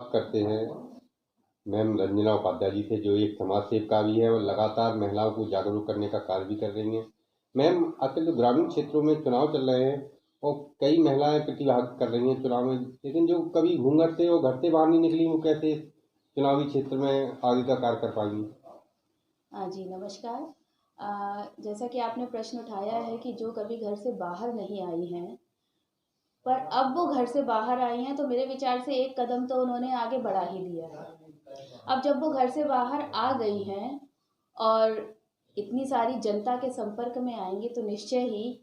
बात करते हैं मैम रंजना उपाध्याय जी से, जो एक समाज सेविका भी है और लगातार महिलाओं को जागरूक करने का कार्य भी कर रही हैं। मैम, आजकल जो ग्रामीण क्षेत्रों में चुनाव चल रहे हैं और कई महिलाएं प्रतिभाग कर रही हैं चुनाव में, लेकिन जो कभी घूंघट से और घर से बाहर नहीं निकली, वो कैसे चुनावी क्षेत्र में आगे का कार्य कर पाएंगी? हाँ जी, नमस्कार। जैसा कि आपने प्रश्न उठाया है कि जो कभी घर से बाहर नहीं आई हैं, पर अब वो घर से बाहर आई हैं, तो मेरे विचार से एक कदम तो उन्होंने आगे बढ़ा ही दिया है। अब जब वो घर से बाहर आ गई हैं और इतनी सारी जनता के संपर्क में आएंगी, तो निश्चय ही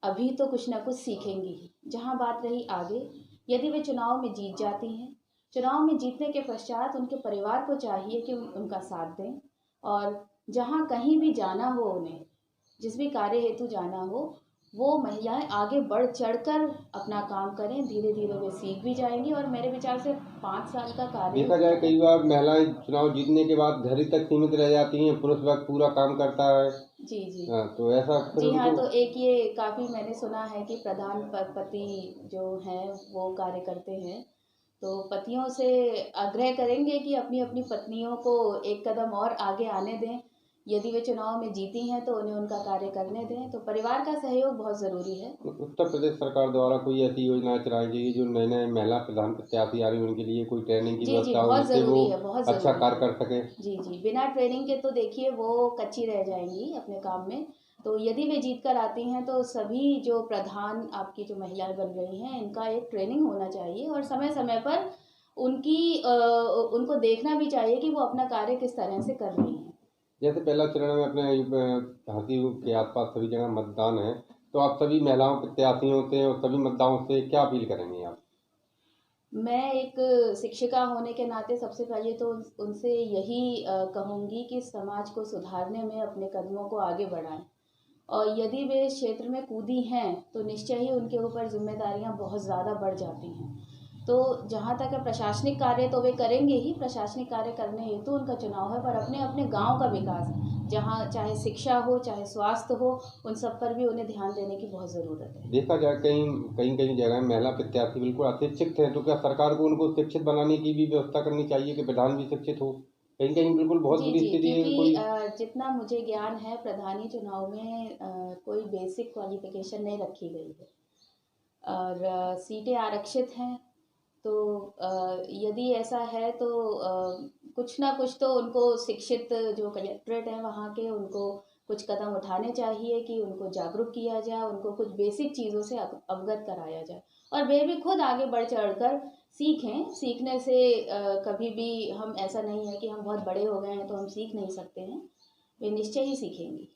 अभी तो कुछ ना कुछ सीखेंगी ही। जहाँ बात रही आगे, यदि वे चुनाव में जीत जाती हैं, चुनाव में जीतने के पश्चात उनके परिवार को चाहिए कि उनका साथ दें, और जहाँ कहीं भी जाना हो उन्हें, जिस भी कार्य हेतु जाना हो, वो महिलाएं आगे बढ़ चढ़कर अपना काम करें। धीरे धीरे वे सीख भी जाएंगी, और मेरे विचार से 5 साल का कार्य देखा होता जाए है। कई बार महिलाएं चुनाव जीतने के बाद घर ही तक सीमित रह जाती हैं, पुरुष वर्ग पूरा काम करता है। जी जी। हाँ, तो ऐसा फिर जी हाँ, उनको। तो एक ये काफ़ी मैंने सुना है कि प्रधान पति जो हैं वो कार्य करते हैं, तो पतियों से आग्रह करेंगे कि अपनी अपनी पत्नियों को एक कदम और आगे आने दें। यदि वे चुनाव में जीती हैं तो उन्हें उनका कार्य करने दें। तो परिवार का सहयोग बहुत ज़रूरी है। उत्तर प्रदेश सरकार द्वारा कोई ऐसी योजना चलाई गई जो नए नए महिला प्रधान प्रत्याशी आ रही हैं, उनके लिए कोई ट्रेनिंग की जी जी, व्यवस्था हो बहुत जिससे वो ज़रूरी है, बहुत अच्छा ज़रूरी कार्य है। कर सके? जी जी, बिना ट्रेनिंग के तो देखिए वो कच्ची रह जाएंगी अपने काम में। तो यदि वे जीत कर आती हैं, तो सभी जो प्रधान आपकी जो महिलाएं बन रही हैं, इनका एक ट्रेनिंग होना चाहिए, और समय समय पर उनको देखना भी चाहिए कि वो अपना कार्य किस तरह से कर रही हैं। जैसे पहला चरण में अपने झांसी के आसपास सभी जगह मतदान है, तो आप सभी महिलाओं प्रत्याशी होते हैं और सभी मतदाताओं से क्या अपील करेंगे आप? मैं एक शिक्षिका होने के नाते सबसे पहले तो उनसे यही कहूँगी कि समाज को सुधारने में अपने कदमों को आगे बढ़ाएं, और यदि वे इस क्षेत्र में कूदी हैं, तो निश्चय ही उनके ऊपर जिम्मेदारियां बहुत ज़्यादा बढ़ जाती हैं। तो जहाँ तक है, प्रशासनिक कार्य तो वे करेंगे ही, प्रशासनिक कार्य करने हेतु उनका चुनाव है, पर अपने अपने गांव का विकास, जहाँ चाहे शिक्षा हो चाहे स्वास्थ्य हो, उन सब पर भी उन्हें ध्यान देने की बहुत ज़रूरत है। देखा जाए कहीं कहीं कहीं जगह महिला प्रत्याशी बिल्कुल अशिक्षित हैं, तो क्या सरकार को उनको शिक्षित बनाने की भी व्यवस्था करनी चाहिए कि प्रधान भी शिक्षित हो? कहीं कहीं बिल्कुल बहुत जी बुरी जी, स्थिति है क्योंकि कोई। जितना मुझे ज्ञान है, प्रधानी चुनाव में कोई बेसिक क्वालिफिकेशन नहीं रखी गई है, और सीटें आरक्षित हैं। तो यदि ऐसा है तो कुछ ना कुछ तो उनको शिक्षित जो कलेक्ट्रेट हैं वहाँ के, उनको कुछ कदम उठाने चाहिए कि उनको जागरूक किया जाए, उनको कुछ बेसिक चीज़ों से अवगत कराया जाए, और वे भी खुद आगे बढ़ चढ़कर सीखें। सीखने से कभी भी हम, ऐसा नहीं है कि हम बहुत बड़े हो गए हैं तो हम सीख नहीं सकते हैं, वे निश्चय ही सीखेंगी।